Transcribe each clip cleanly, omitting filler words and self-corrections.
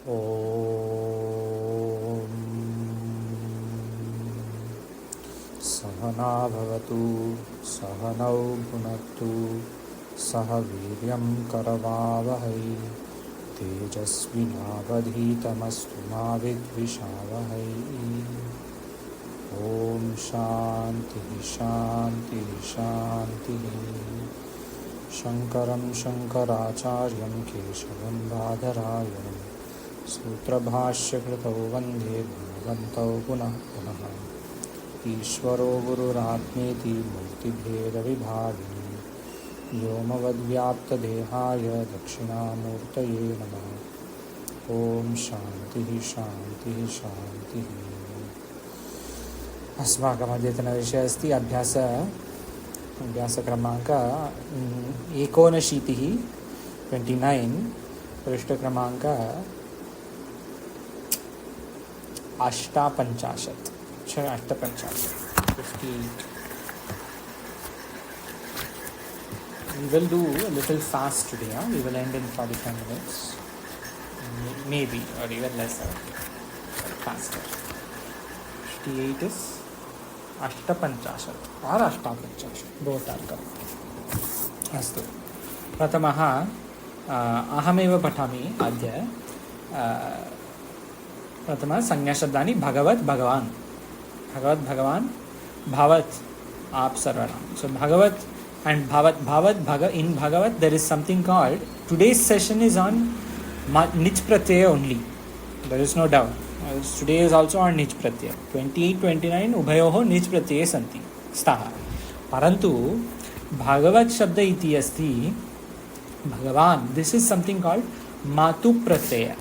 ॐ सहना भवतु सहनौ भुनक्तु सह वीर्यं करवावहै तेजस्विनावधीतमस्तु मा विद्विषावहै। ॐ शान्तिः शान्तिः शान्तिः। शङ्करं शङ्कराचार्यं केशवं बादरायणं सूत्रभाष्यकृतौ वन्दे भगवन्तौ पुनः पुनः। ईश्वरो गुरुरात्मेति मूर्तिभेदविभागिनी व्योमवद्व्याप्तदेहाय दक्षिणामूर्तये नमः। ॐ शान्तिः शान्तिः शान्तिः। अस्माकम् अद्यतनविषयः अस्ति अभ्यासक्रमाङ्क 29 29 पृष्ठक्रमाङ्क 58 We will do a little fast today. We will end in 45 minutes, maybe, or even lesser, faster. 58 is 58 or 58, both are correct. अस्तु, प्रथमः अहमेव पठामि अद्य। प्रथमः संज्ञाशब्दानि भगवत् भगवान्। भगवत् भगवान्, भवत् आप सर्वनाम. So Bhagavat and Bhavat in Bhagavat there is something called, today's session is on Nich Pratyaya only. There is no doubt. Today is also on Nich Pratyaya. 28-29 Ubhayoho Nich Pratyaya Santi Staha. Parantu Bhagavat Shabda iti asti Bhagavan. This is something called Matu Pratyaya.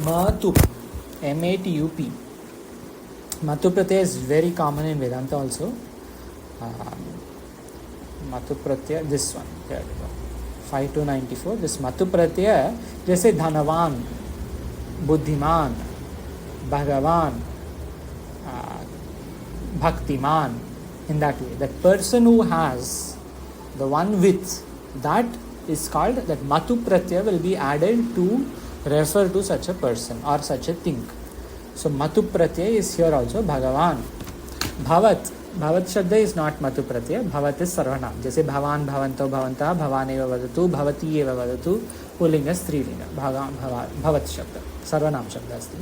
Matu, M-A-T-U-P. Matu Pratyaya is very common in Vedanta also. Matu Pratyaya, this one, here we go. 5294, this Matu Pratyaya, जैसे धनवान, बुद्धिमान, भगवान, bhaktiman, in that way. That person who has the one with, that is called, that Matu Pratyaya will be added to refer to such a person or such a thing. So Matu Pratyaya is here also Bhagavan. Bhavat, Bhavat Shabda is not Matu Pratyaya. Bhavat is Sarvanam. जैसे भवान, भवन्तो, भवन्तः, भवानेव वदतु, भवती एव वदतु, pulling स्त्रीलिंग, भवत् शब्द सर्वनाम शब्द अस्ति.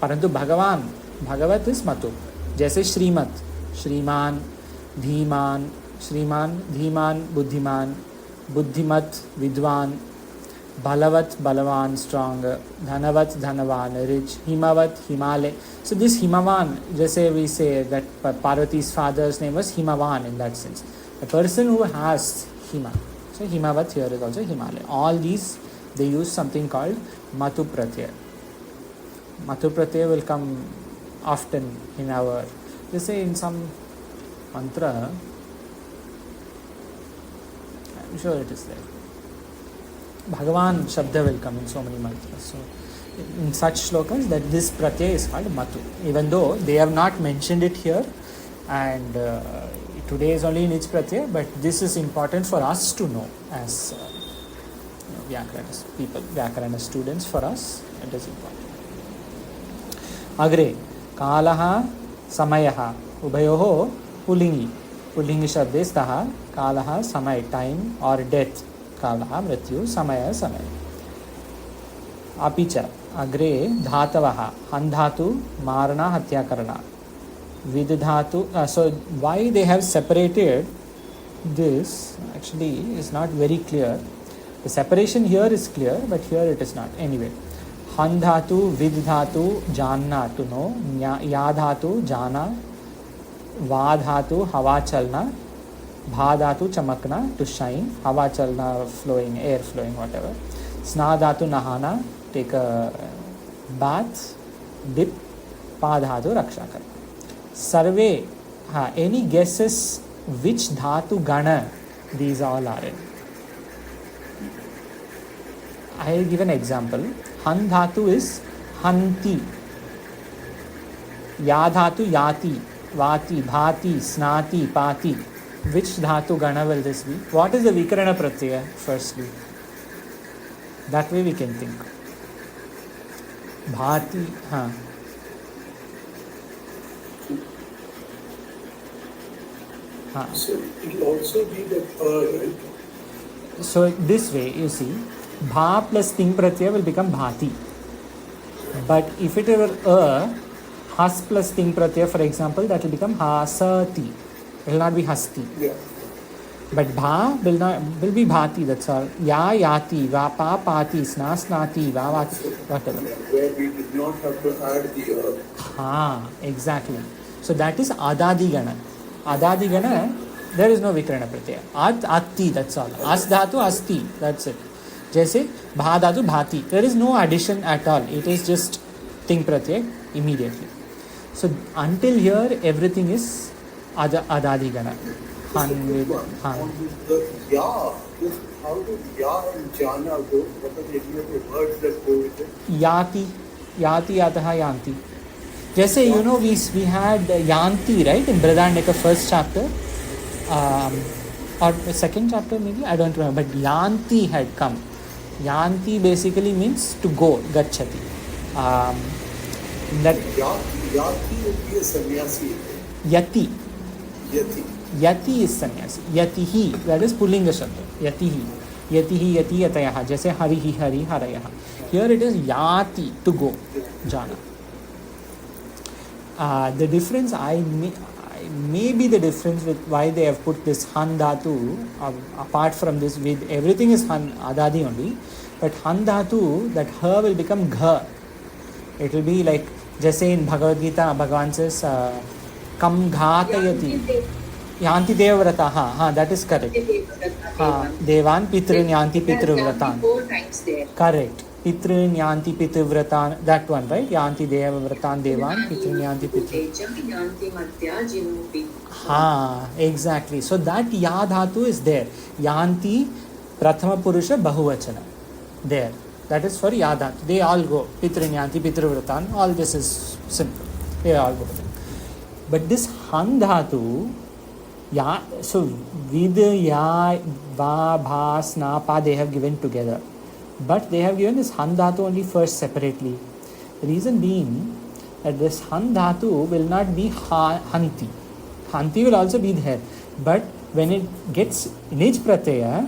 परंतु भगवान, भगवत इज मतु. जैसे श्रीमत, श्रीमान, धीमान, श्रीमान, धीमान, बुद्धिमान, बुद्धिमत, विद्वान, Balavat, Balavan, strong, Dhanavat, Dhanavan, rich, Himavat, Himalay. So this Himavan, just say we say that Parvati's father's name was Himavan in that sense. The person who has Hima. So Himavat here is also Himalaya. All these, they use something called Matu Pratyaya. Matu Pratyaya will come often in our, just say in some mantra, I'm sure it is there. Bhagavan Shabda will come in so many mantras. So in such shlokas, that this pratyaya is called Matu. Even though they have not mentioned it here, and today is only in each pratyaya, but this is important for us to know as Vyakarana people, Vyakarana students. For us, it is important. Agre, Kalaha, Samayaha, Ubhayoho, Pullingi. Pullingi Shabde Staha, Kalaha, Samay, time or death. कालः मृत्यु समय समय. अपि च अग्रे धातवः हन् धातु मारणा हत्या करना विद धातु. So why they have separated this actually is not very clear. The separation here is clear, but here it is not. Anyway, हन् धातु, विद धातु, जानना to know, या धातु जाना, वा धातु हवा चलना, भा धातु चमकना to shine, हवा चलना flowing, air flowing, whatever. स्ना धातु नहाना, take a bath, dip. पा धातु रक्षा करना. सर्वे, हाँ, any guesses which धातु गण these all are in? I will give an example. हन् धातु is हन्ति, या धातु याति, वाति, भाति, स्नाति, पाति. Which dhatu gana will this be? What is the vikarana pratyaya firstly? That way we can think. Bhati, हाँ. हाँ. So it will also be the right? So this way, you see, bha plus ting pratyaya will become bhati. But if it were has plus ting pratyaya, for example, that will become hasati. It will not be hasti. Yeah. But bha will be bhati. That's all. Ya yati, va pa pati, sna snati, va vati, whatever. Where we did not have to add the Exactly. So that is adadi gana. Adadi gana, there is no vikarana pratyaya. Atti, that's all. As dhatu asti, that's it. Jaise bha dhatu bhati. There is no addition at all. It is just ting pratyaya immediately. So until here, everything is adadi gana. Han with han. The ya, how do ya and jana go? What are the words that go with it? Yati, yati yataha yanti. Jaise, you know, we had yanti, right, in Brihadaranyaka first chapter, or second chapter maybe, I don't remember, but yanti had come. Yanti basically means to go, gacchati. That Yati would be a sannyasi. yati. Yati. Yati is sannyasi. Yatihi, that is pullinga shabda. Yatihi. Yatihi, yati, yatayaha. Jaise harihi, hari, harayaha. Here it is yati, to go, jana. The difference, maybe the difference with why they have put this han dhatu, apart from this, with everything is han, adadi only, but han dhatu, that ha will become gha. It will be like, just say in Bhagavad Gita, Bhagavan says, kam ghatayati. Yanti devavrata, ha, that is correct. Ha, devan pitrin yanti pitrivratan. 4 times there. Correct. Pitrin yanti pitrivratan, that one, right? Yanti devavratan devan, pitrin yanti pitrivratan. Ha, exactly. So that ya dhatu is there. Yanti prathama purusha bahuvachana. There. That is for ya dhatu. They all go. Pitrin yanti pitrivratan. All this is simple. They all go there. But this han dhatu, ya, so with ya, va, bha, sna, pa, they have given together. But they have given this han dhatu only first separately. The reason being that this han dhatu will not be hanti. Hanti will also be there. But when it gets nij pratyaya,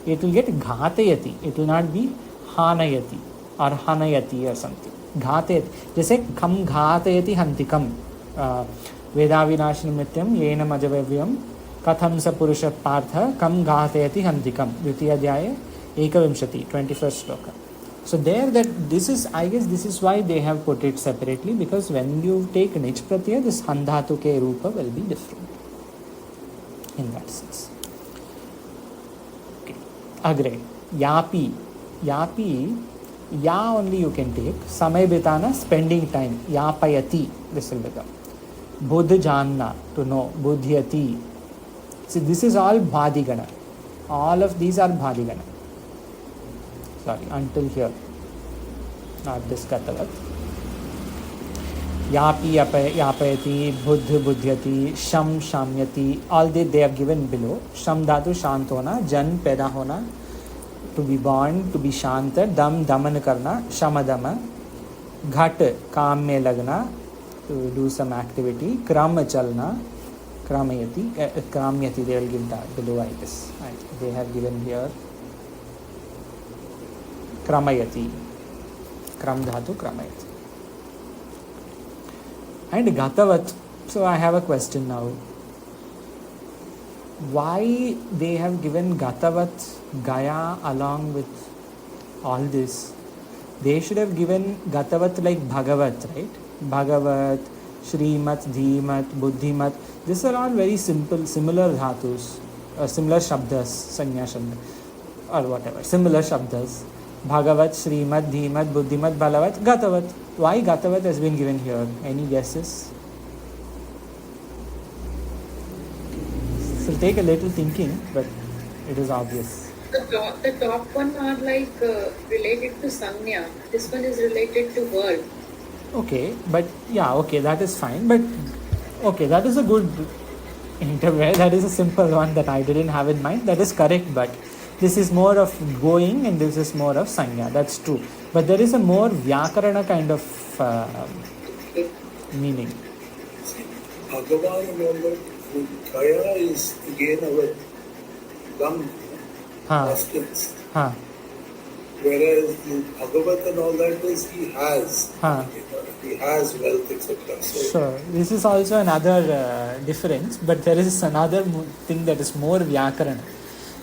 it will get ghatayati. It will not be hanayati or hanayati or something. Ghatayati. Jaise kam ghatayati hantikam. Vedavinashinimittyam yenam ajavavyam katham sa purusha partha kam ghatayati hantikam. Dvitiya adhyaya ekavimshati, 21st sloka. So there, that this is, I guess this is why they have put it separately, because when you take nij pratyaya, this handhatu ke rupa will be different in that sense. Okay. Agre, yapi, ya only you can take. Samay bitana, spending time. Yapayati, this will become. Buddh janna, to know. Buddhyati. See, this is all bhadigana. All of these are bhadigana. Sorry, until here. Not this katavat. Yapi, yapayati, buddh, buddhyati, sham, shamyati. All they have given below. Sham dhatu, shant hona. Jan, paida hona. To be born, to be shanta. Dam, daman karna. Shamadama. Ghat, काम में लगना. To do some activity. Kram, chalna. Kramayati. Kramyati, they will give that below, I guess. They have given here. Kramayati. Kram dhatu, kramayati. And gatavat. So I have a question now. Why they have given gatavat, gaya along with all this? They should have given gatavat like bhagavat, right? Bhagavat, shrimat, dhimat, buddhimat. These are all very simple, similar dhatus, similar shabdas, sanya shabda, or whatever, similar shabdas. Bhagavat, shrimat, dhimat, buddhimat, balavat, gatavat. Why gatavat has been given here? Any guesses? It will take a little thinking, but it is obvious. The top one are like related to Sanya. This one is related to world. Okay, but yeah, okay, that is fine. But okay, that is a good interval. That is a simple one that I didn't have in mind. That is correct, but this is more of going and this is more of sanya. That's true. But there is a more vyakarana kind of Okay. meaning. Bhagavan and all that, Gaya is again our gum, Ha. substance. Ha. Whereas the Bhagavat and all that is he has. Ha. He has wealth, etc. So Sure. This is also another difference, but there is another thing that is more vyakarana.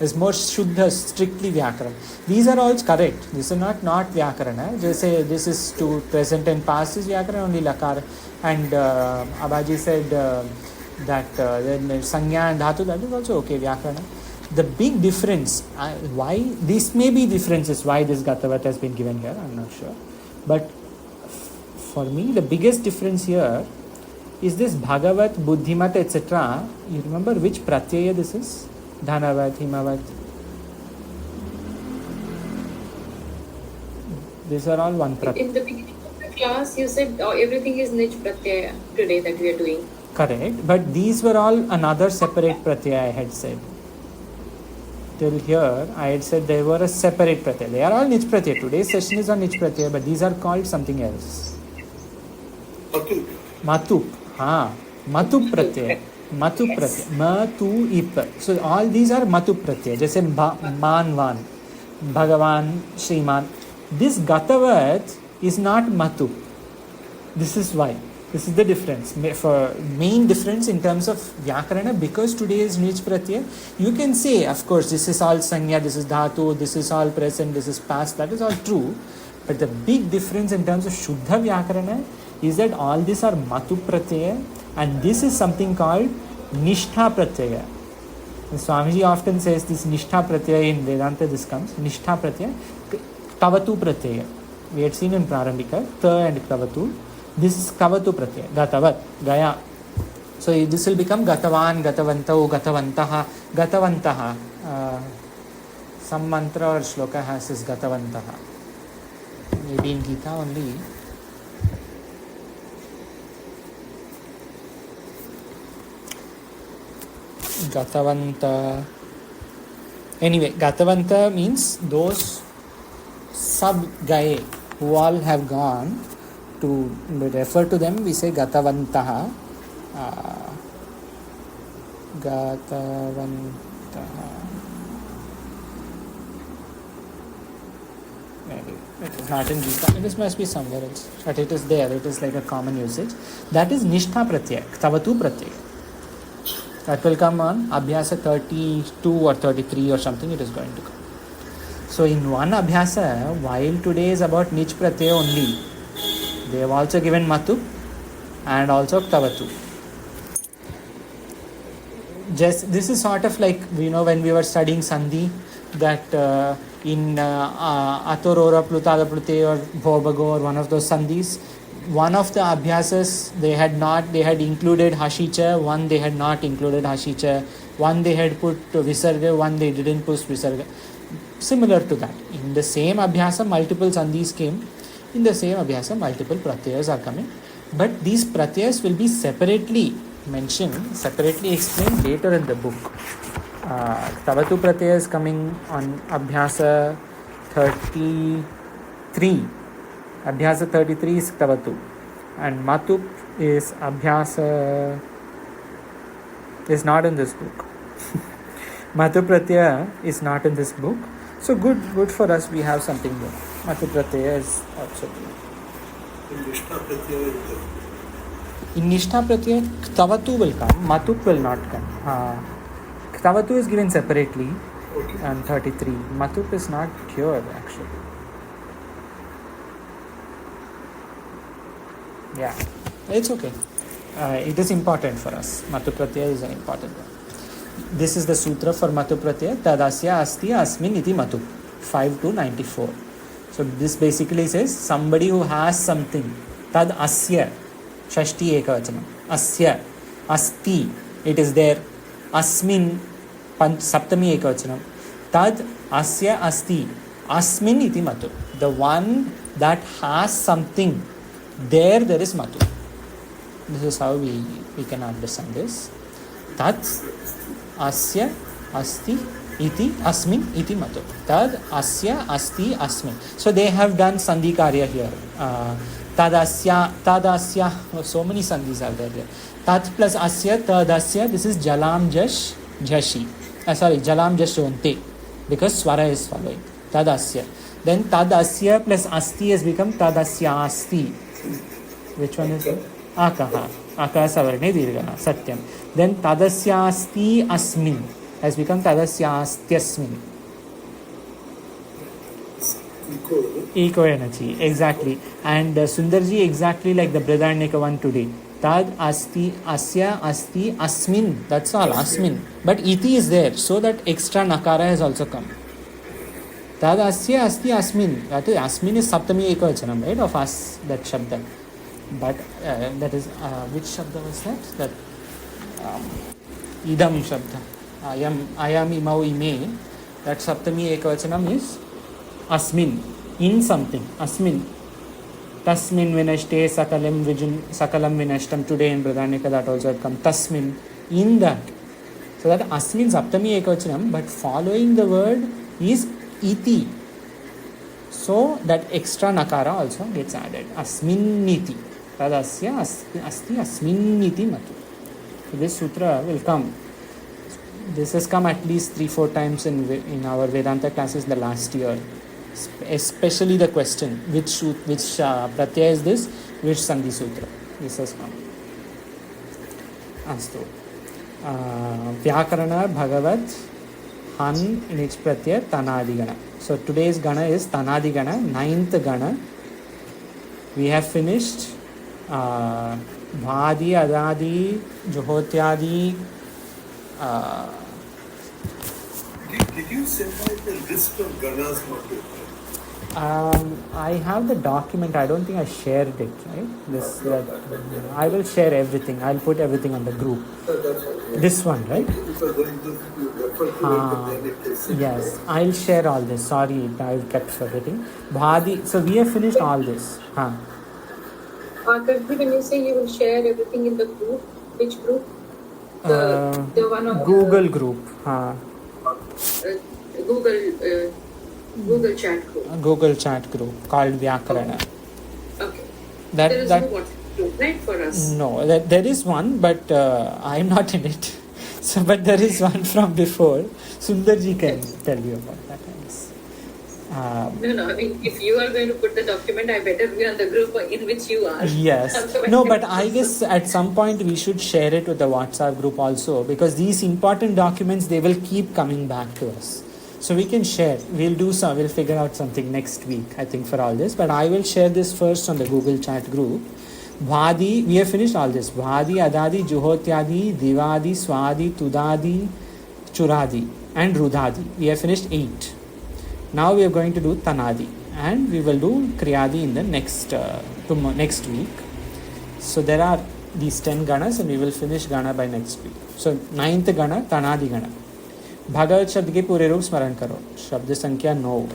It's more shuddha, strictly vyakarana. These are all correct. This is not vyakarana. Just say this is to present and past is vyakarana, only lakara. And Abaji said that then sanya and dhatu, that is also okay, vyakarana. The big difference, why this may be differences, why this Gatavat has been given here, I'm not sure. But for me, the biggest difference here is this Bhagavat, Buddhimat, etc. You remember which pratyaya this is? Dhanavat, Himavat. These are all one pratyaya. In the beginning of the class, you said everything is Nij Pratyaya today that we are doing. Correct. But these were all another separate pratyaya I had said. Till here, I had said they were a separate pratyaya. They are all Nij pratyaya. Today's session is on Nij pratyaya, but these are called something else. Matu. Matup. Matup pratyaya. Matup pratyaya. Matu ip. So all these are Matup pratyaya. Just say Manvan, Bhagavan, Shriman. This Gatavat is not Matup. This is why. This is the difference. For main difference in terms of Vyakarana, because today is Nij pratyaya, you can say, of course, this is all Sanya, this is Dhatu, this is all present, this is past. That is all true. But the big difference in terms of Shuddha Vyakarana is that all these are Matu pratyaya, and this is something called Nishtha pratyaya. And Swamiji often says this Nishtha pratyaya in Vedanta. This comes Nishtha pratyaya, Kavatu pratyaya. We had seen in Prarambhika, Ta and Kavatu. This is Kavatu pratyaya, Gatavat, Gaya. So this will become Gatavan, Gatavantau, Gatavantaha, Gatavantaha. Some mantra or shloka has this Gatavantaha. Maybe in Gita only. Gatavanta. Anyway, Gatavanta means those sub-gaye who all have gone. To refer to them, we say Gatavantaha. Gatavantaha. Maybe it is not in Gita. This must be somewhere else. But it is there. It is like a common usage. That is Nishtha pratyaya, Tavatu pratyaya. That will come on Abhyasa 32 or 33 or something. It is going to come. So in one Abhyasa, while today is about Nij pratyaya only, they have also given Matu and also Tavatu. Just this is sort of like, when we were studying Sandhi, that in Atorora Plutada Plute or Bhobago or one of those Sandhis, one of the Abhyasas they had included Hashicha, one they had not included Hashicha, one they had put Visarga, one they didn't put Visarga. Similar to that. In the same Abhyasa, multiple Sandhis came. In the same Abhyasa, multiple Pratyayas are coming. But these Pratyayas will be separately mentioned, separately explained later in the book. Tavatu Pratyaya is coming on Abhyasa 33. Abhyasa 33 is Tavatu. And Matup is Abhyasa, is not in this book. Matu Pratyaya is not in this book. So good for us, we have something there. Matu Pratyaya is also there. In Nishtha pratyaya is there. In Nishtha Pratyaya, Ktavatu will come, Matup will not come. Ktavatu is given separately and 33. Matup is not here actually. Yeah, it's okay. It is important for us. Matu Pratyaya is an important one. This is the sutra for Matu Pratyaya. Tadasya asti asmin iti Matu. 5 to 94. So this basically says somebody who has something. Tad asya. Shashti ekavachanam. Asya. Asti. It is there. Asmin. Saptami ekavachanam. Tad asya asti. Asmin iti Matu. The one that has something. There is Matu. This is how we can understand this. Tat asya asti iti asmin iti matu. Tad asya asti asmin. So they have done sandhi karya here. Tadasya, oh, so many sandhis are there. Tat plus asya, tadasya, this is jalam jash jashi. Sorry, jalam jash onte, because swara is following. Tadasya. Then tadasya plus asti has become tadasya asti. Which one is it? Akaha. Akaha savarne dirgha. Satyam. Then tadasya asti asmin has become tadasya astyasmin. Eco energy, exactly. And Sundarji, exactly like the Brihadaranyaka one today. Tad asti asya asti asmin. That's all, asmin. But iti is there, so that extra nakara has also come. Tad asya asti asmin. That is, asmin is saptami ekavachanam, right? Of as, that shabda. But that is, which shabda was that? That idam shabda. Ayam imau ime. That saptami ekavachanam is asmin, in something, asmin. Tasmin vinashte sakalam vinashtam. Today in Brihadaranyaka that also had come. Tasmin, in that. So that asmin saptami ekavachanam, but following the word is iti. So that extra nakara also gets added. Asminniti. Tadasya asti asminniti matu. So this sutra will come. This has come at least 3-4 times in our Vedanta classes the last year. Especially the question, which pratyaya is this, which sandhi sutra. This has come. Astu. Vyakarana Bhagavat Han Nich Pratyaya Tanadi Gana. So today's Gana is Tanadi Gana, 9th Gana. We have finished Bhadi, Adadi, Juhotyadi. Did you send out the list of ganas, Matu? I have the document. I don't think I shared it, right? I will share everything. I'll put everything on the group. That's okay. This one, right? Because then you refer to it and then it is. Yes, I'll share all this. Sorry, I've kept forgetting. Bhadi. So we have finished all this. When you say you will share everything in the group, which group? The one of Google group. Google chat group. Google chat group called Vyakarana. Okay. That there is no WhatsApp group, right, for us? No, there is one, but I'm not in it. So, but there is one from before. Sundarji can tell you about that. No. I mean, if you are going to put the document, I better be on the group in which you are. Yes. No, but I guess at some point we should share it with the WhatsApp group also, because these important documents, they will keep coming back to us. So we can share. We'll figure out something next week, I think, for all this. But I will share this first on the Google chat group. Bhadi, we have finished all this. Bhadi, Adadi, Juhotyadi, Divadi, Swadi, Tudadi, Churadi, and Rudadi. We have finished 8. Now we are going to do Tanadi, and we will do Kriyadi in the next week. So there are these 10 ganas, and we will finish gana by next week. So 9th gana, Tanadi gana. Bhagavat शब्द के पूरे रूप स्मरण करो. शब्द संख्या 9.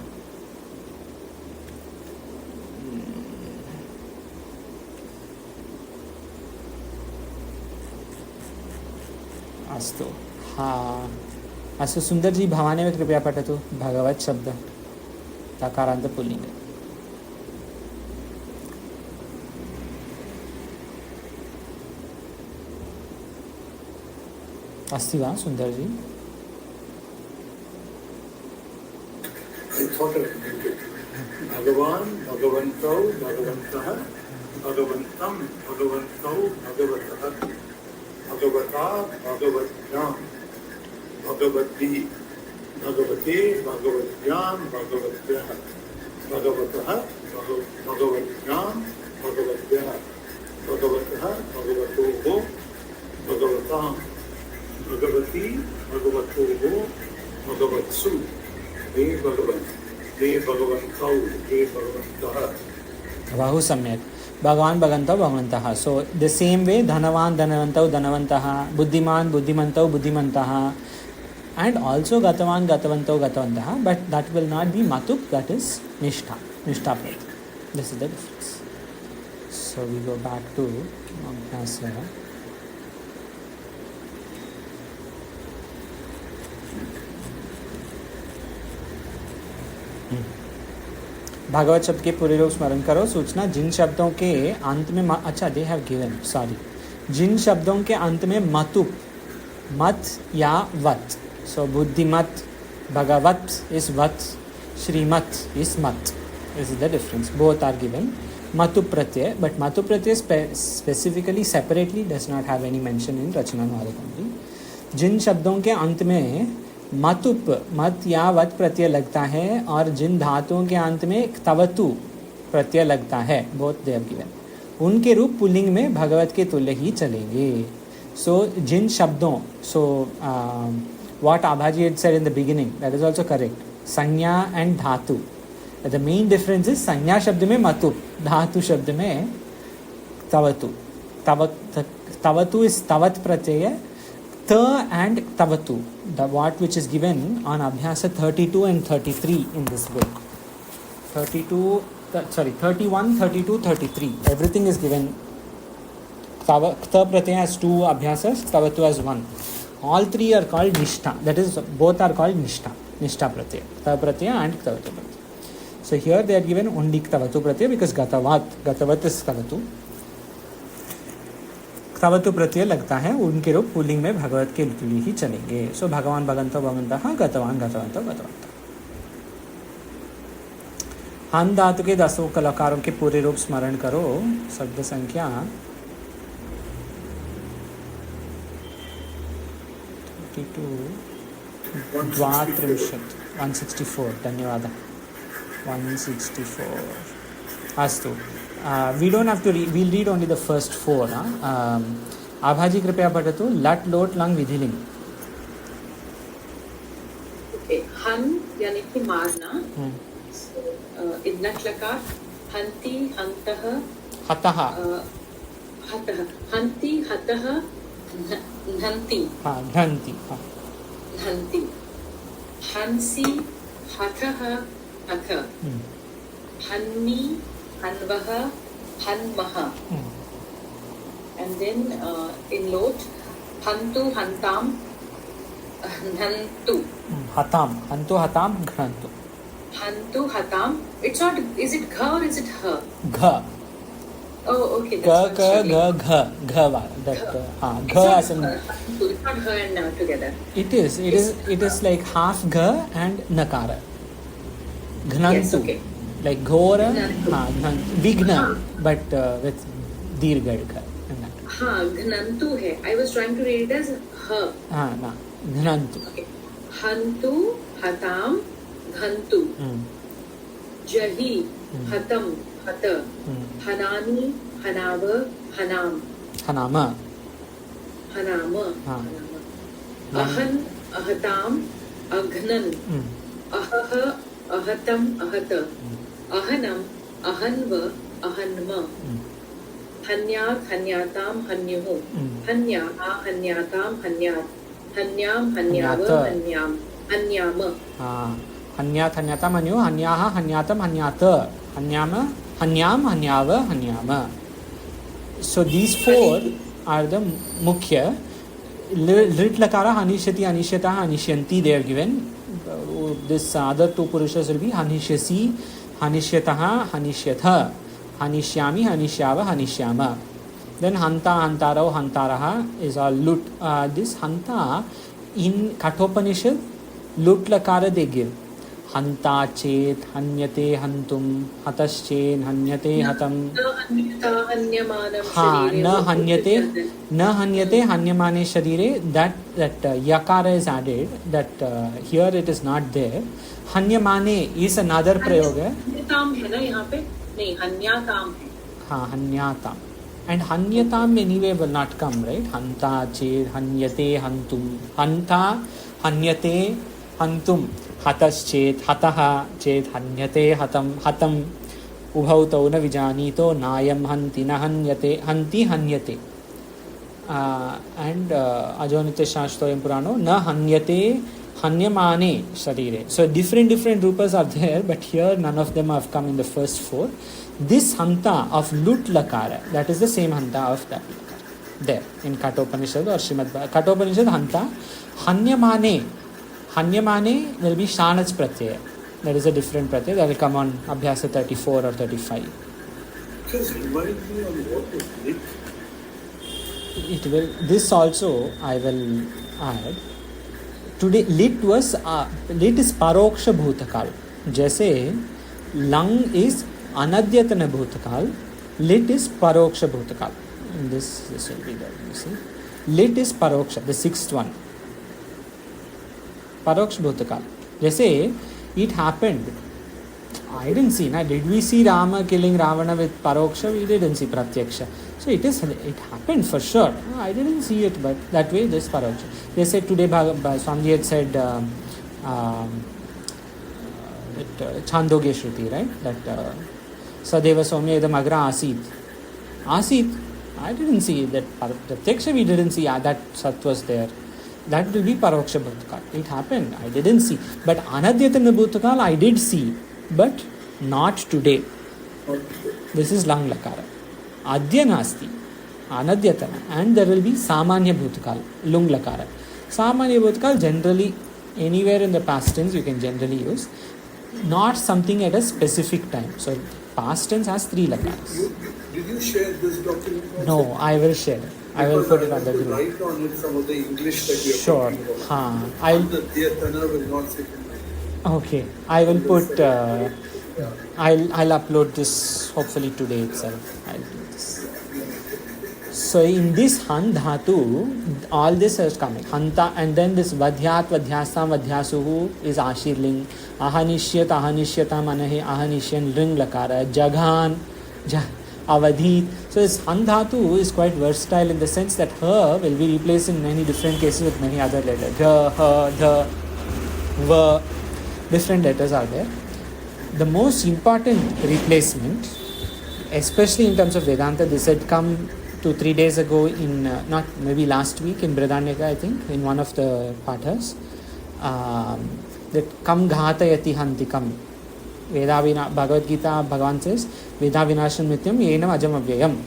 अस्तु. अस्तु सुंदरजी भावाने में कृपया पठतु भगवत् शब्द तकारांत पुल्लिंग. अस्ति वा Sundarji? I thought I did it. Bhagavan, Bhagavantau, Bhagavantah, Bhagavantam, Bhagavantau, Bhagavatah, Bhagavata, Bhagavatjam, Bhagavati, Bhagavate, Bhagavatjam, Bhagavatya, Bhagavatah, Bhagavatjam, Bhagavatya, Bhagavatah, Bhagavatoho, Bhagavatam, Bhagavati, Bhagavatoho, Bhagavatsu. He Bhagavan, He Bhagavantau, He Bhagavantah. Bahu samyak. Bhagavan Bhagavantau Bhagavantaha. So the same way, Dhanavan Dhanavantau Dhanavantaha, Buddhiman Buddhimantau Buddhimantaha, and also Gatavan Gatavantau Gatavantaha, but that will not be Matuk, that is Nishtha Prat. This is the difference. So we go back to Abhyasya. Bhagavat शब्द के पूरे रूप स्मरण करो। सूचना जिन शब्दों के अंत में अच्छा दे हैव गिवन सॉरी जिन शब्दों के अंत में मतुप मत या वत सो बुद्धिमत भगवत इज वत श्रीमत इज मत this is the difference both are given मतु प्रत्यय बट मतु प्रत्यय specifically separately does not have any mention in रचनानुवादकम। जिन शब्दों के अंत में मतुप मत या वत प्रत्यय लगता है और जिन धातुओं के अंत में तवतु प्रत्यय लगता है बोथ दे हैव गिवन उनके रूप पुल्लिंग में भगवत के तुल्य ही चलेंगे। सो जिन शब्दों सो व्हाट आभाजी had said in the beginning that is also correct संज्ञा एंड धातु द मेन डिफरेंस इज संज्ञा शब्द में मतुप धातु शब्द में तवतु तवतु इज तवत प्रत्यय त and तवतु the what which is given on Abhyasa 32 and 33 in this book 31 32 33 everything is given ta pratyaya has two abhyasas tavatu has one all three are called nishtha that is both are called nishtha pratyaya ta pratyaya and tavatu pratyaya so here they are given only tavatu pratyaya because gatavat is tavatu तवतु प्रत्यय लगता है उनके रूप pulling में भगवत के तुल्य ही चलेंगे। सो भगवान भगवंतो भगवंतः गतवान गतवंतो गतवंतः। हन धातु के 10 कलाकारों के पूरे रूप स्मरण करो। शब्द संख्या 164 धन्यवाद 164 अस्तु we don't have to read we'll read only the first 4 आभाजी कृपया पठतु लट लोट लंग विधिलिंग हन यानी कि मारना इन्नट लकार हंति हंतः हतः हतः हंति हतः घंति घंति घंति हंसी हथः हथ हन्नी हन्वः हन्मः and then in lot hantu hantam hantu hatam hantu hatam ghantu hantu hatam it's not is it gha or is it ha gha oh okay that's gha that gha as in it's not her and now together it is like half gha and nakara ghnantu yes, okay. like ghora vigna but with dirgha घनंतु है I was trying to read it as ह ना घनंतु okay हंतु हताम घंतु जहि हतम हत हनानी हनाव हनाम हनाम हनाम अहन अहताम अघनन अहह अहतम अहत अहनम अहन्व अहन्म हन्यात् हन्याताम हन्युः हन्याः हन्याताम हन्यात् हन्याम हन्याव हन्याम हन्याम हन्यात् हन्याताम हन्युः हन्याः हन्यातम हन्यात हन्याम हन्याम हन्याव हन्याम so these 4 are the mukhya lit lakara hanishyati anishyatah anishyanti they are given this other 2 purushas will be hanishyasi hanishyatah hanishyatha hanishyami hanishyava hanishyama then hanta hantaro hantaraha is all lut this hanta in kathopanishad lut lakara they give hanta chet hanyate hantum hataschet hanyate hatam na hanyate hanyamane sharire that yakara is added that here it is not there hanyamane is another prayoga हन्यताम है ना यहाँ पे नहीं हन्याताम है हाँ हन्याताम and hanyataam anyway will not come right hanta chet hanyate hantum hanta hanyate hantum hataschet hatah chet hanyate hatam hatam ubhau tau na vijanito nayam hanti na hanyate hanti hanyate and ajonitya shashtoyam purano na hanyate hanyamane sharire so different rupas are there but here none of them have come in the first 4 this hanta of lut lakara that is the same hanta of that lakara there in Kathopanishad or Srimad Kathopanishad hanta hanyamane will be shanach pratyaya That is a different pratyaya. That will come on Abhyasa 34 or 35. Just remind me on what is lit. It will. This also I will add. Today lit is paroksha bhutakal. जैसे lung is anadyatana bhutakal, lit is paroksha bhutakal. This will be there. You see, lit is paroksha, the sixth one. Paroksha bhutakal. जैसे it happened. I didn't see. Now, did we see Rama killing Ravana with paroksha? We didn't see pratyaksha. So it happened for sure. I didn't see it, but that way this paroksha. They said today, Swamiji had said Chandogya Shruti, right? That Sadeva Somya Idam Agra Asit. Asit. I didn't see that pratyaksha. We didn't see that Sat was there. That will be paroksha bhutakal. It happened. I didn't see. But anadyatana bhutakal I did see. But not today. This is lang lakara. Adya nasti. Anadyatana. And there will be samanya bhutakal. Lung lakara. Samanya bhutakal generally anywhere in the past tense you can generally use. Not something at a specific time. So past tense has three lakaras. Did you share this document? No, I will share. I will put it on the group. Write on it some of the English that we are Sure. talking about. Anadyatana will not sit in my. Okay, I will put. I'll upload this hopefully today itself. I'll do this. So in this han dhatu, all this is coming. Hanta, and then this vadhyat, vadhyasam, vadhyasuhu is ashirling. Ahanishyat, ahanishyata manahe, ahanishyan ring lakara. Jaghan, avadhit. So this han dhatu is quite versatile in the sense that her will be replaced in many different cases with many other letters. Dha, ha, dha, va. Different letters are there. The most important replacement, especially in terms of Vedanta, this had come 2-3 days ago in, not maybe last week in Bridanyaka, I think, in one of the pathas. That kam ghatayati hantikam. Bhagavad Gita, Bhagavan says, Veda vinasham nityam yenam ajam avyayam.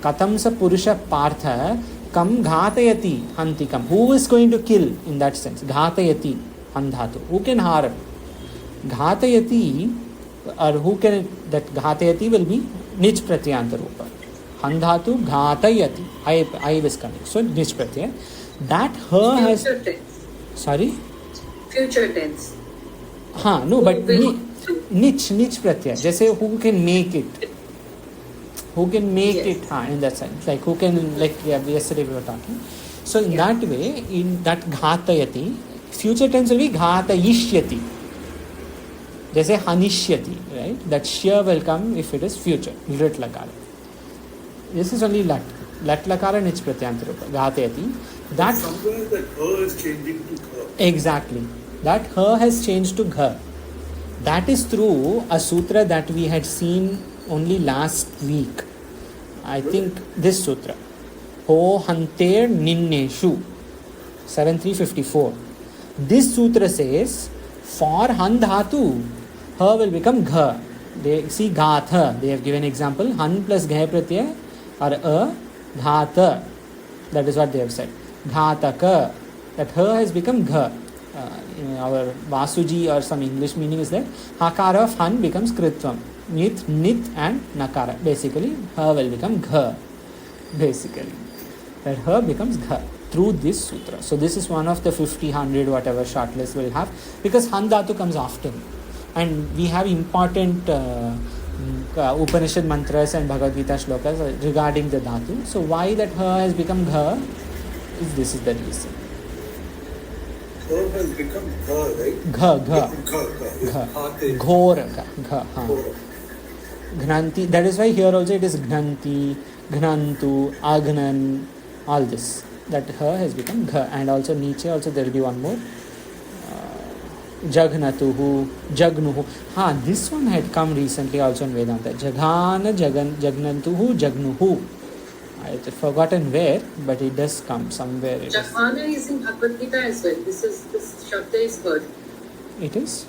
Katam sa purusha partha kam ghatayati hantikam. Who is going to kill in that sense? Ghatayati, handhatu. Who can harm? Ghatayati, or who can, that ghatayati will be nich pratyanta rupa. Handhatu ghatayati. I is coming. So nich pratyaya. That her has. Future tense. Sorry? Future tense. No, but niche pratyaya. जैसे who can make it. Who can make it, in that sense. Like who can, like yesterday we were talking. So in that way, in that ghatayati, future tense will be ghatayishyati. जैसे hanishyati, right? That shya will come if it is future. Lit lakara. This is only lat. Lat lakara nich pratyanta rupa. Ghatayati. That somewhere that her is changing to her. Exactly. That her has changed to gha. That is through a sutra that we had seen only last week. I think this sutra. Ho hanter ninneshu. 7354. This sutra says, for han dhatu, her will become gha. They see gatha. They have given example. Han plus gha pratyaya or a dhatha. That is what they have said. Ghataka. That her has become gha. Our Vasuji or some English meaning is that Hakara of Han becomes Kritvam. Nit, and Nakara. Basically, her will become Gha. Basically. That her becomes Gha through this sutra. So this is one of the 50, 100, whatever short list we'll have. Because Han Dhatu comes often. And we have important Upanishad mantras and Bhagavad Gita shlokas regarding the Dhatu. So why that her has become Gha, this is the reason. Her has become her, right? Gha. Ghora. Gha. Gnanti. That is why here also it is Gnanti, Gnantu, Agnan, all this. That her has become Gha. And also Nietzsche, also there will be one more. Jagnatuhu, Jagnuhu. This one had come recently also in Vedanta. Jaghana, Jagnantuhu, Jagnuhu. I had forgotten where, but it does come somewhere. Jaghana is in Bhagavad Gita as well. This Shabda is heard. It is?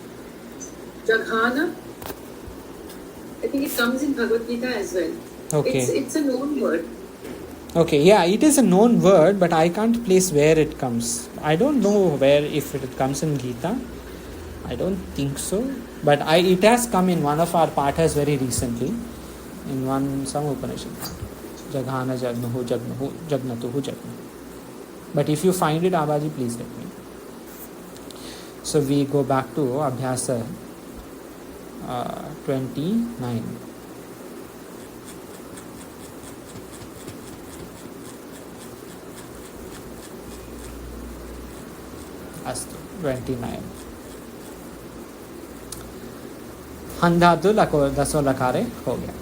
Jaghana, I think it comes in Bhagavad Gita as well. Okay. It's a known word. Okay, yeah, it is a known word, but I can't place where it comes. I don't know where, if it comes in Gita. I don't think so, but it has come in one of our pathas very recently, in some Upanishad. Jaghana jagnahu jagnahu jagnatuhu jagnahu. But if you find it, Abaji, please let me. So we go back to Abhyasa 29. Astu 29. हन धातु दसों लकारे हो गया.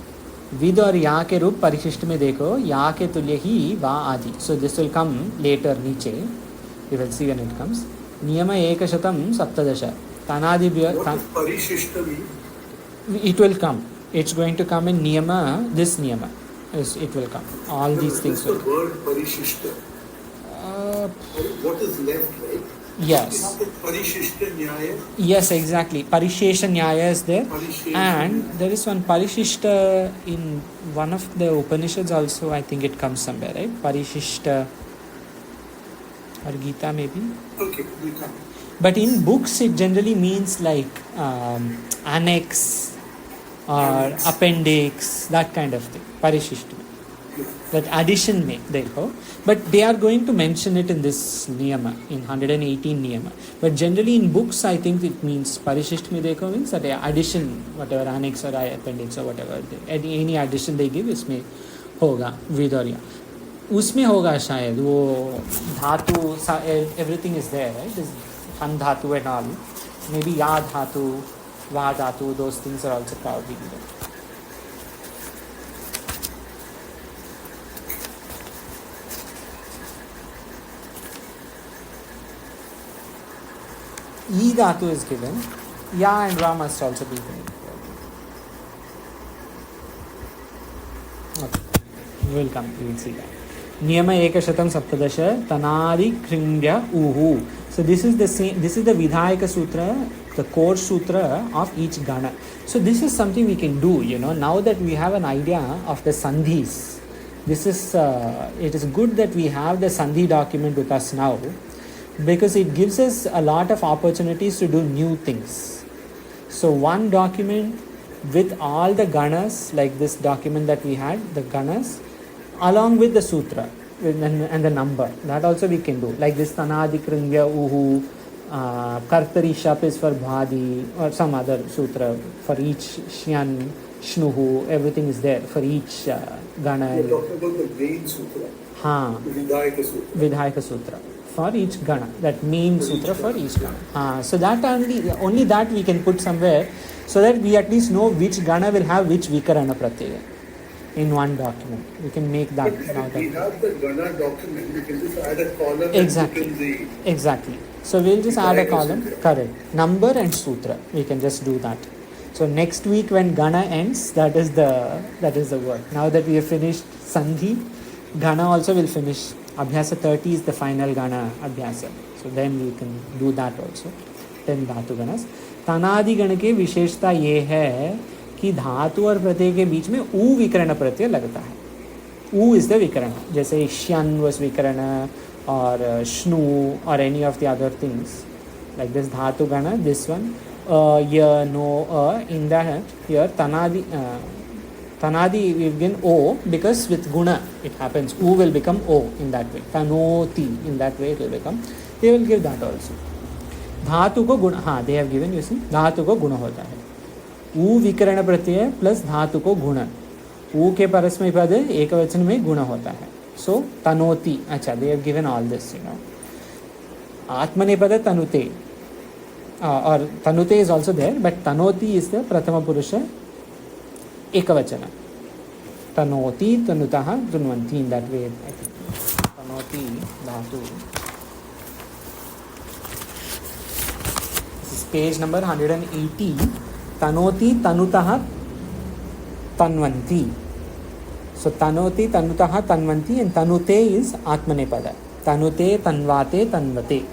With और या के रूप परिशिष्ट में देखो, या के तुल्य ही वा आदि. So this will come later नीचे. You will see when it comes. नियम 117 तनादिभ्य. परिशिष्ट It will come. It's going to come in niyama. This niyama it will come. All these things will come. The word parishishta. What is left, right? Yes. Parishishta nyaya. Yes, exactly. Parishesha nyaya is there. And there is one parishishta in one of the Upanishads also. I think it comes somewhere, right? Parishishta or Gita maybe. Okay, Gita. But in books it generally means like annex or appendix, that kind of thing. Parishishta. That addition may, therefore. But they are going to mention it in this niyama, in 118 niyama. But generally in books, I think it means parishishta mein dekho means that addition, whatever annex or appendix or whatever, any addition they give, इसमें होगा विदोरिया. उसमें होगा शायद वो धातु, everything is there, right? This han dhatu and all. Maybe ya dhatu, va dhatu, those things are also probably there. E dhatu is given. Ya and Ra must also be given. Okay. We will come. We will see that. Niyama 117 tanadi kringya uhu. So this is the same. This is the Vidhayaka Sutra, the core sutra of each gana. So this is something we can do. Now that we have an idea of the sandhis, this is. It is good that we have the sandhi document with us now, because it gives us a lot of opportunities to do new things. So one document with all the ganas, like this document that we had, the ganas, along with the sutra and the number, that also we can do. Like this Tanadi Kringya Uhu, Kartari Shap is for Bhadi, or some other sutra for each Shyan, Shnuhu, everything is there for each gana. You're talking about the main sutra. Vidhayaka Sutra. Vidhayaka Sutra. For each gana, that main sutra for each gana. So that only that we can put somewhere, so that we at least know which gana will have which vikarana pratyaya in one document. We can make that. But we have the gana document, we can just add a column. Exactly. Exactly. So we'll just add a column. Sutra. Correct. Number and sutra. We can just do that. So next week when gana ends, that is the work. Now that we have finished sandhi, gana also will finish. Abhyasa 30 is the final gana abhyasa. So then we can do that also. 10 धातु गणस. तनादि गण के विशेषता ये है कि धातु और प्रत्यय के बीच में ऊ विकरण प्रत्यय लगता है. ऊ इज द विकरण. जैसे श्यन was विकरण और श्नु और any of the other things. Like this धातु गण, this one, य, no, in that here Tanadi we've given O, because with guna it happens. U will become O in that way. Tanoti, in that way it will become. They will give that also. धातु को गुण, they have given, you see, धातु को गुण होता है. ऊ विकरण प्रत्यय plus धातु को गुण. ऊ के परस्मै पद एक वचन में गुण होता है. So तनोति, अच्छा, they have given all this, आत्मनेपद तनुते, और तनुते is also there, but tanoti is the prathama purusha ekavachana. Tanoti, tanutaha, tunvanti, in that way, I think. Tanoti, dhatu. This is page number 180. Tanoti, tanutaha, tanvanti. So tanoti, tanutaha, tanvanti, and tanute is atmanepada. Tanute, tanvate, tanvate.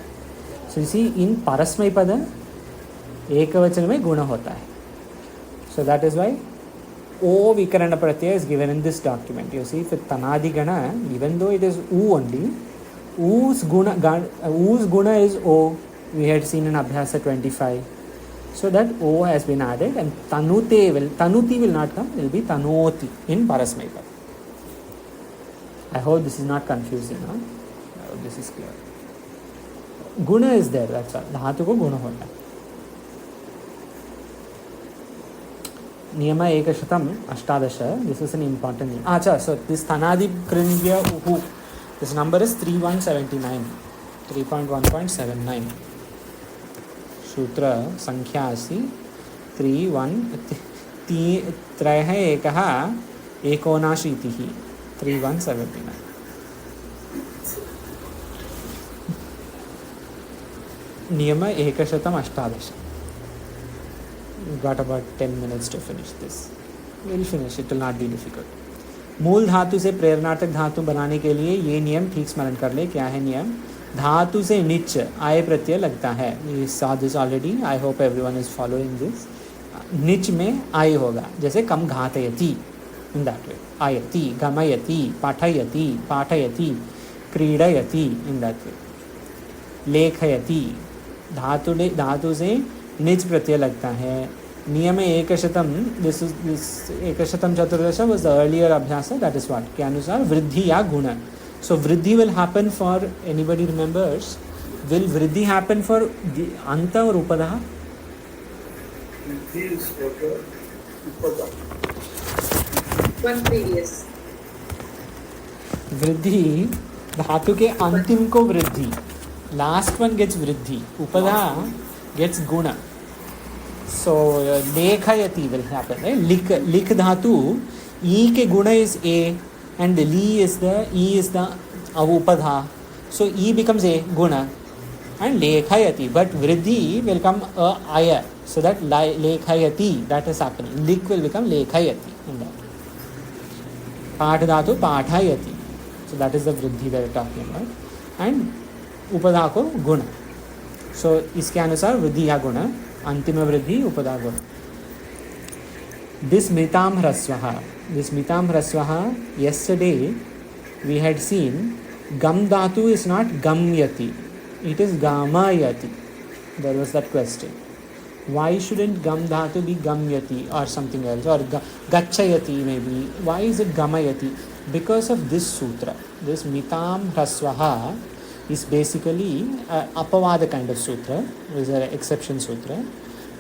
So you see, in parasmay pada, ekavachana mein guna hota hai. So that is why O vikarana pratyaya is given in this document. You see, with tanadi gana, even though it is U only, U's guna is O. We had seen in Abhyasa 25. So that O has been added, and tanuti will not come, it will be tanoti in Parasmaipad. I hope this is not confusing. Huh? I hope this is clear. Guna is there, that's all. Dhatu ko guna hota hai. Niyama ekashatam ashtadasha. This is an important name. Acha, so this Tanadi Krindya Uhu. This number is 3179. 3.1.79. Sutra Sankhya asi 31 3179. Niyama ekashatam ashtadasha. We've got about 10 minutes to finish this. We'll finish, it will not be difficult. मूल धातु से प्रेरणार्थक धातु बनाने के लिए ये नियम ठीक स्मरण कर ले. क्या है नियम? धातु से निच आय प्रत्यय लगता है. We saw this already. I hope everyone is following this. निच में आय होगा. जैसे कम घातयति, in that way. आयति, गमयति, पाठयति, पाठयति, क्रीडयति, in that way. लेखयति. धातु से निच प्रत्यय लगता है. नियम एकशतम, this एकशतम चतुर्दश was the earlier abhyasa, that is what के अनुसार वृद्धि या गुण. So वृद्धि will happen for, anybody remembers, will वृद्धि happen for the anta or upada? Vriddhi is for the upada. One previous. वृद्धि धातु के अंतिम को वृद्धि. Last one gets वृद्धि. Upada gets guna. So lekhayati will happen, right? Lik dhatu, e ke guna is a, and li is the e is the upadha. So e becomes a guna and lekhayati, but vriddhi will come a aya. So that lekhayati, that is happening. Lik will become lekhayati in that. Path dhatu pathayati. So that is the vriddhi that we are talking about. And upadha ko guna. So iske anusar vriddhi ya guna. अंतिम वृद्धि उपदा गुण. This mitam hrasvaha. Yesterday we had seen gam dhatu is not gamyati, it is gamayati. There was that question. Why shouldn't gam dhatu be gamyati or something else, or gachayati maybe? Why is it gamayati? Because of this sutra. This mitam hrasvaha is basically apavada kind of sutra. It is an exception sutra.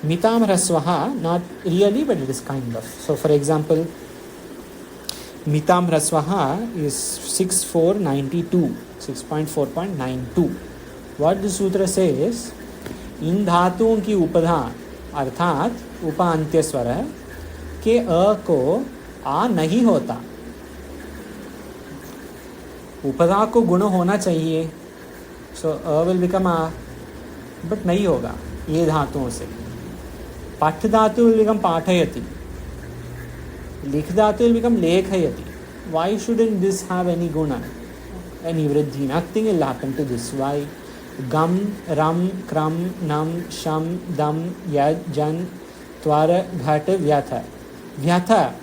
Mitam hrasvaha, not really, but it is kind of. So for example, mitam hrasvaha is 6.492, 6.4.92. What the sutra says, इन धातुओं की उपधा अर्थात उपांत्य स्वर के अ को आ नहीं होता. उपधा को गुण होना चाहिए. So a will become a, but नहीं होगा ये धातुओं से. पाठ धातु will become पाठयति. लिख धातु will become लेखयति. Why shouldn't this have any guna, any vriddhi? Nothing will happen to this. Why? Gam, ram, kram, nam, sham, dam, yad, jan, twara, ghat, vyatha. Vyatha,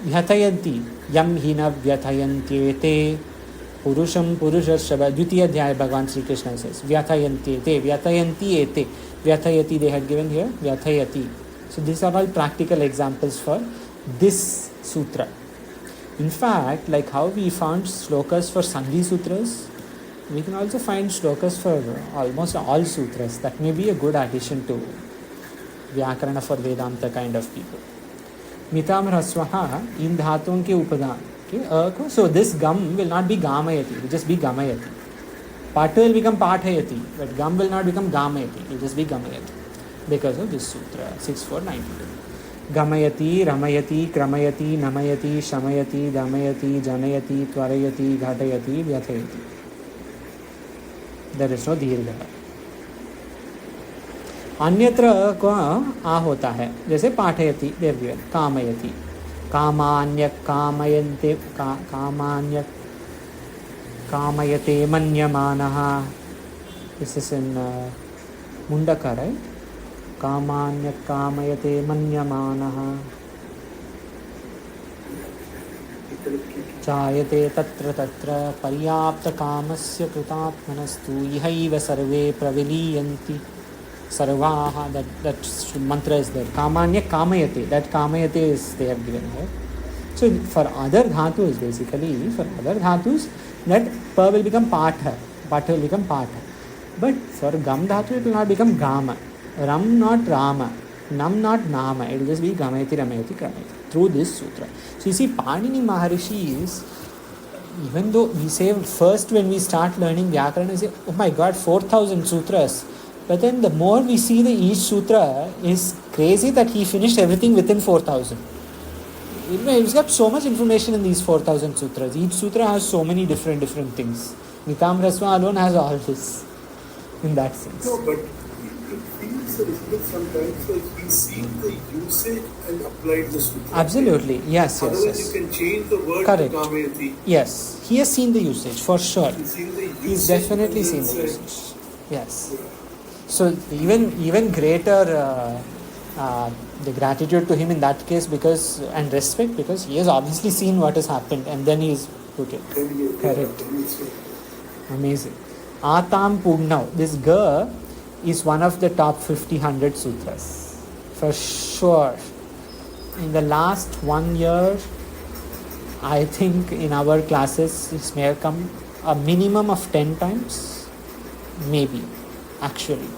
vyathayanti, yam hina vyathayanti te. पुरुषम पुरुष शब्द द्वितीय अध्याय भगवान Shri Krishna says व्यथयन्ति ते व्यथयन्ति एते व्यथयति they had given here व्यथयति. So these are all practical examples for this sutra. In fact, like how we found shlokas for Sandhi sutras, we can also find shlokas for almost all sutras. That may be a good addition to Vyakarana for Vedanta kind of people. Mitam hrasvaha, in धातुओं के उपदान. Okay, so this gam will not be gamayati, it will just be gamayati. Pata will become pathayati, but gam will not become gamayati, it will just be gamayati because of this sutra 6.492. Gamayati, ramayati, kramayati, namayati, shamayati, damayati, janayati, tvarayati, ghatayati, vyathayati. There is no dirgha. अन्यत्र को आ होता है, जैसे पाठयति, कामयति. कामान्य कामयन्ते कामान्य कामयते मन्यमानः. This is in Mundaka, right? कामान्य कामयते मन्यमानः. जायते तत्र तत्र पर्याप्त कामस्य कृतात्मनस्तु इहैव सर्वे प्रविलीयन्ति. Sarvaha, that mantra is there. Kamanya kamayate, that kamayate is they have given here. So for other dhatus, basically, for other dhatus, that pa will become patha, patha will become patha. But for gam dhatu, it will not become gama. Ram not rama, nam not nama, it will just be gamayati, ramayati, kramayati. Through this sutra. So you see, Panini Maharishi is, even though we say first when we start learning Vyakarana, we say, oh my god, 4,000 sutras. But then the more we see the each sutra is crazy that he finished everything within 4,000. He's got so much information in these 4,000 sutras. Each sutra has so many different things. Nitam Rasva alone has all this in that sense. No, but it feels a little bit sometimes like he's seen the usage and applied the sutra. Absolutely. Yes. Otherwise, you can change the word Correct. to Kamayati. Yes. He has seen the usage for sure. He's seen the usage. He's definitely and seen then the said, usage. Yes. yeah. So even greater the gratitude to him in that case, because and respect, because he has obviously seen what has happened and then he's put it. Then you- Correct. then you say, Amazing. Atam Pugnav. This Ga is one of the top 50-100 sutras. For sure. In the last 1 year, I think in our classes, this may have come a minimum of 10 times. Maybe. Actually.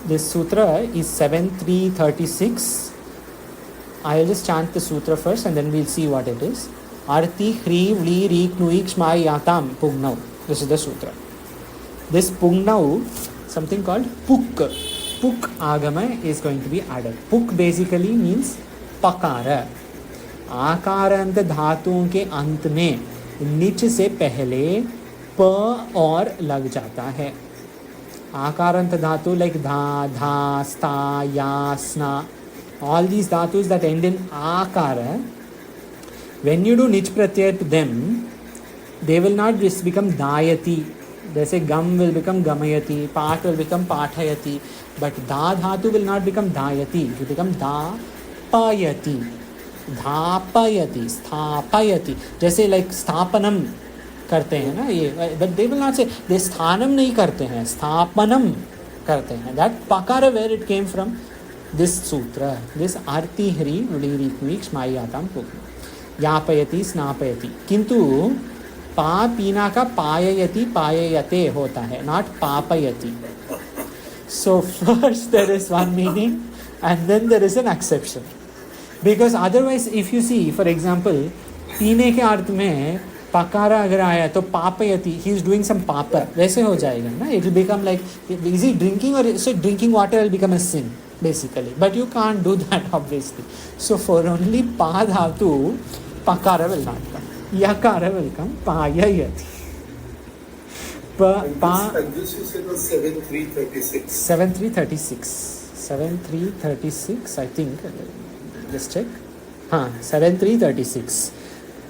This sutra is 7336. I'll just chant the sutra first and then we'll see what it is. Arti Hri Vli Ri Knuik Shmai Yatam Pugnav. This is the sutra. This Pugnav, something called Puk. Puk Agama is going to be added. Puk basically means Pakara. आकारांत धातुओं के अंत में निच से पहले प और लग जाता है. आकारांत धातु like धा, धा, sta, ya, sna, all these dhatus that end in akara, when you do nich pratyaya to them, they will not just become dayati. जैसे gam will become gamayati, pat will become pathayati, but da dhatu will not become dayati, it will become dapayati, dhapayati, sthapayati. जैसे like स्थापनम करते हैं ना ये, but they will not say they sthanam नहीं करते हैं, स्थापनम करते हैं. That pakara where it came from, this sutra, this arti hri vli ritmik shmayatam pugna, यापयति स्नापयति. किंतु पा पीना का पाययति पाययते होता है, not पापयति. So first there is one meaning and then there is an exception, because otherwise if you see, for example, पीने के अर्थ में पकारा अगर आया तो पापयति, he is doing some papa, वैसे हो जाएगा ना. It will become like, is he drinking, or so drinking water will become a sin basically, but you can't do that obviously. So for only pa dhatu, pakara will not come, yakara will come, payayati. And this you said was 7336. 7336. 7336, I think. Just check. 7336.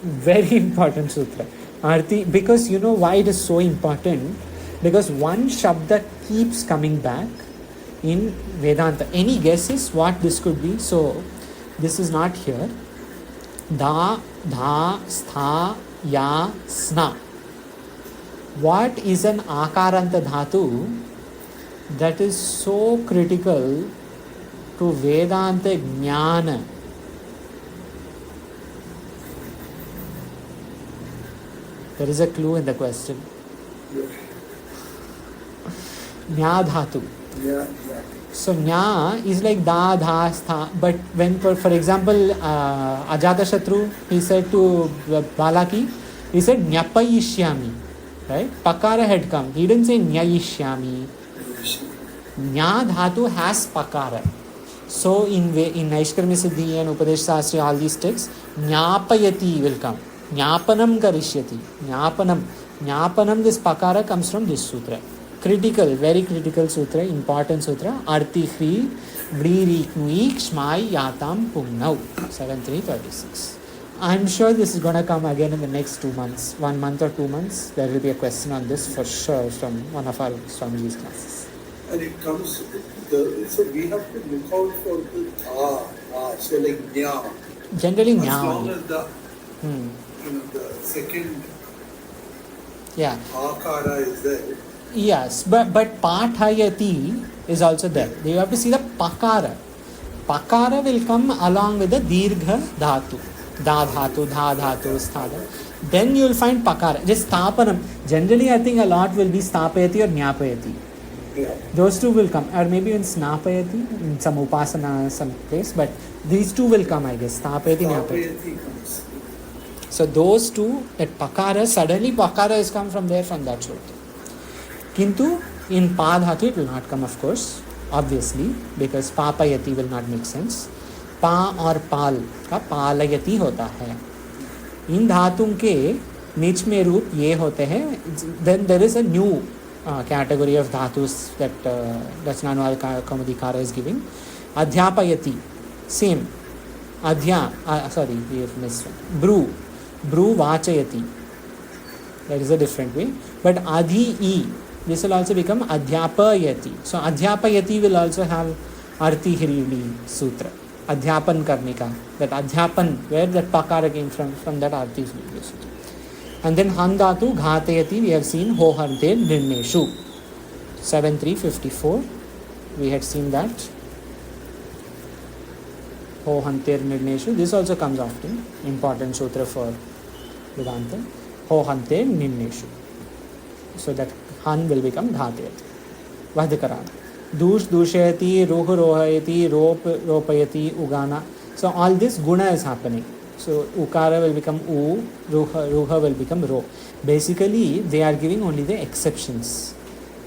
Very important sutra. Arti, because you know why it is so important? Because one shabda keeps coming back in Vedanta. Any guesses what this could be? So, this is not here. Da, dha, stha, ya, sna. What is an akaranta dhatu that is so critical to Vedanta jnana? There is a clue in the question. Nya dhatu. Yeah. So nya is like da, dha, stha. But when, for example, Ajatashatru, he said to Balaki, he said nyapayishyami. Right? Pakara had come. He didn't say nyayishyami. Nya dhatu has pakara. So in Naishkarmya Siddhi and Upadesh Sastri, all these texts, nyapayati will come. Nyapanam karishyati. Nyapanam, this pakara comes from this sutra. Critical, very critical sutra, important sutra. Arti Hri Vri Ritmuik Shmai Yatam Pugnav. 7336. I'm sure this is going to come again in the next 2 months. 1 month or 2 months, there will be a question on this for sure from one of our Swamiji's classes. And it comes, so we have to look out for the so like nya. Generally, As nya long only. as the, the second Yeah. akara is there, Yes, but pathayati is also there. You have to see the pakara. Pakara will come along with the dirgha dhatu. Da dhatu, dha dhatu, sthada. Then you will find pakara. Just sthapanam. Generally, I think a lot will be sthapayati or nyapayati. Yeah. Those two will come. Or maybe in snapayati, in some upasana, some place. But these two will come, I guess. Sthapayati, nyapayati. Stapayati comes. So those two, that pakara, suddenly pakara has come from there, from that shruti. Kintu in pa dhatu it will not come, of course, obviously, because papayati will not make sense. Pa और पाल का पालयति होता है. इन धातुओं के नीच में रूप ये होते हैं. Then there is a new category of dhatus that Rachananual Kaumadikara is giving. Adhyapayati, same. Sorry, we have missed one. Bru vachayati. That is a different way. But adhi this will also become adhyapayati. So adhyapayati will also have arti hirili sutra. Adhyapan karne ka. That adhyapan, where that pakara came from that arti hirili sutra. And then handatu ghatayati, we have seen ho hante nirneshu. 7.354. We had seen that. Ho hante nirneshu. This also comes often. Important sutra for Vedanta. Ho hante nirneshu. So that han will become dhatayati. Vahdakarana. Dush dushayati, roh rohayati, ropayati, ugana. So all this guna is happening. So ukara will become u, ruha will become ro. Basically, they are giving only the exceptions.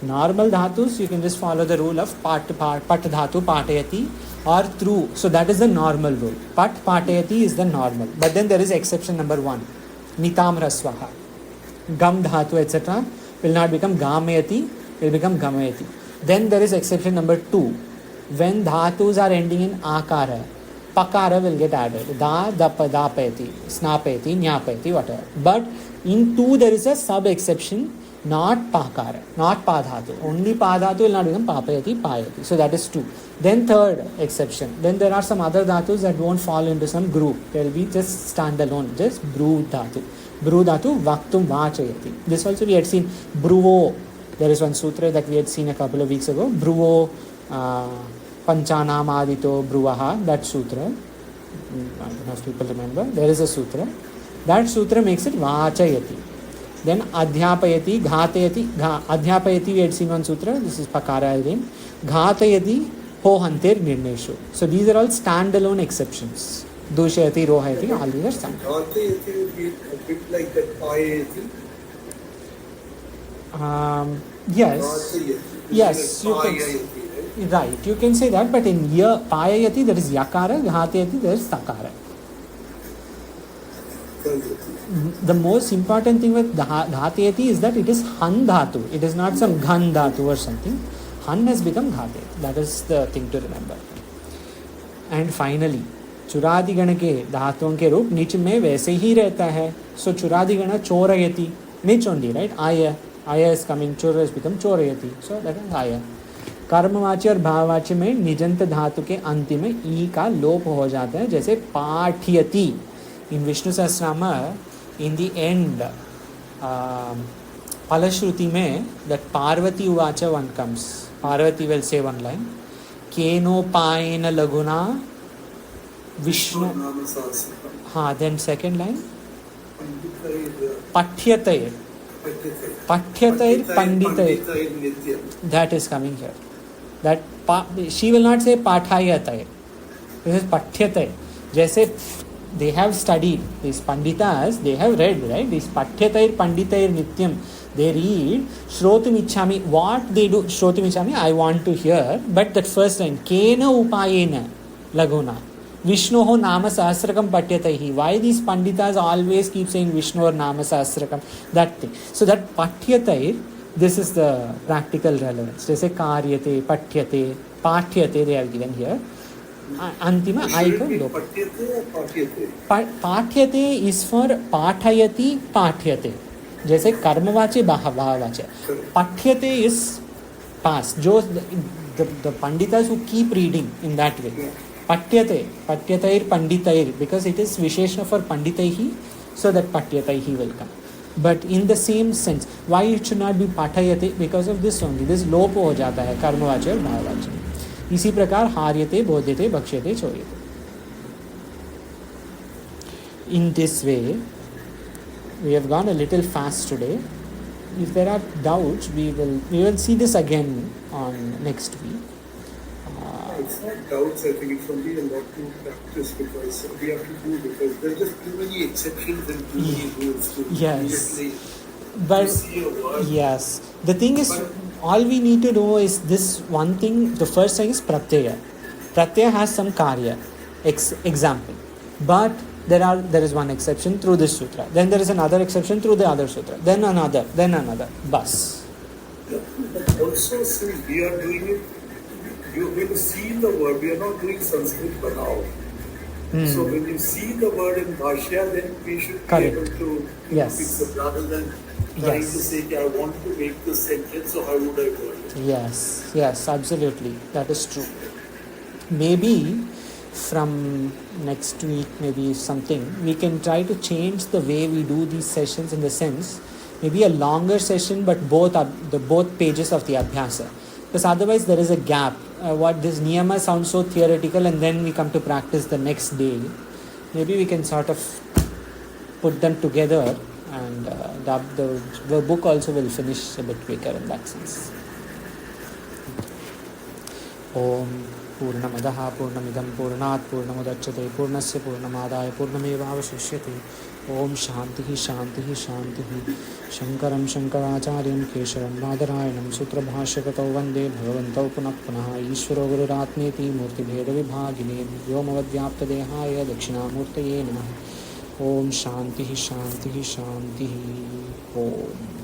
Normal dhatus, you can just follow the rule of pat dhatu patayati or through. So that is the normal rule. Pat patayati is the normal. But then there is exception number 1. Nitam raswaha. Gam dhatu, etc. will not become gamayati, will become gamayati. Then there is exception number 2. When dhatus are ending in akara, pakara will get added. Da, dapayati, snapayati, nyapayati, whatever. But in 2 there is a sub-exception, not pakara, not padhatu. Only padhatu will not become papayati, payati. So that is 2. Then third exception. Then there are some other dhatus that won't fall into some group. They will be just standalone, just bru dhatu. Bru dhatu, vaktum vachayati. This also we had seen. Bruvo. There is one sutra that we had seen a couple of weeks ago. Bruvo panchanam adito bruvaha. That sutra. I don't know if people remember. There is a sutra. That sutra makes it vachayati. Then adhyapayati, ghatayati. Adhyapayati we had seen one sutra. This is pakara again. Ghatayati ho hanter nirneshu. So these are all standalone exceptions. Dushayati, rohayati, all these are standalone. Ghatayati will be a bit like that payati. Yes. Yes, you can. Right, you can say that, but in payayati there is yakara, ghatayati there is sakara. The most important thing with dhatayati is that it is han dhatu. It is not some ghan dhatu or something. Han has become dhatayati. That is the thing to remember. And finally, चुरादिगण के धातुओं के रूप नीच में वैसे ही रहता है. So चुरादिगण चोरयति, नीच only, right? Aya is coming, chor has become chorayati. So that is aya. कर्मवाची और भाववाची में निजंत धातु के अंतिम में ई का लोप हो जाता है, जैसे पाठयति. In Vishnu Sahasranama, in the end, Palashruti mein, that Parvati Uvacha one comes. Parvati will say one line. Keno paena laguna Vishnu. Then second line. Pathyatay. Pathyatay panditay. That is coming here. That she will not say pathayatay. This is pathyatay. Jaise they have studied, these panditas, they have read, right? These pathyatayir panditayir nityam. They read shrotum ichhami. What they do, shrotum ichhami, I want to hear. But that first line, kena upayena laguna Vishnoho nama sahasrakam patyataihi. Why these panditas always keep saying Vishnu or nama sahasrakam? That thing. So that patyatayir, this is the practical relevance. They say karyate, patyate, pathyate they have given here. Antima aika lop. Pathyate is for pathayati, pathyate. जैसे कर्मवाचे भाववाचे. Pathyate is past. The panditas who keep reading in that way. Patyate, patyatair panditair, because it is visheshna for panditaihi, so that patyataihi will come. But in the same sense, why it should not be पाठयते? Because of this only. This लोप हो जाता है कर्मवाच्य और भाववाच्य में. इसी प्रकार हार्यते, बोध्यते, भक्ष्यते, चोयते. In this way, we have gone a little fast today. If there are doubts, we will see this again on next week. It's not doubts, I think it's only a lot to practice because we have to do, because there are just too many exceptions and too many rules to immediately But see a word. yes, the thing is, all we need to know is this one thing. The first thing is pratyaya. Pratyaya has some karya, example. But there is one exception through this sutra. Then there is another exception through the other sutra. Then another. Bas. But also, since we are doing it, you will see the word. We are not doing Sanskrit Banao. So when you see the word in Bhashya, then we should be Correct. able to Yes. fix it rather than trying to say, I want to make this sentence, so how would I word it? Yes, absolutely. That is true. Maybe from next week, maybe something, we can try to change the way we do these sessions, in the sense, maybe a longer session, but both pages of the Abhyasa. Because otherwise there is a gap. What this niyama sounds so theoretical, and then we come to practice the next day. Maybe we can sort of put them together, and the book also will finish a bit quicker in that sense. Om Purnamadah Purnamidam Purnat Purnamudachyate Purnasya Purnamadaaya Purnamevavashishyate. Om Shantihi Shantihi Shantihi. Shankaram Shankaracharyam Kesharam Badarayanam Sutrabhashyakatau Vande Bhagavantau Punah Punah Ishvaro Gururatmeti Murti Bheda Vibhagine Vyomavadvyapta Dehaya Dakshinamurtaye Namah. Om Shantihi Shantihi Shantihi. Om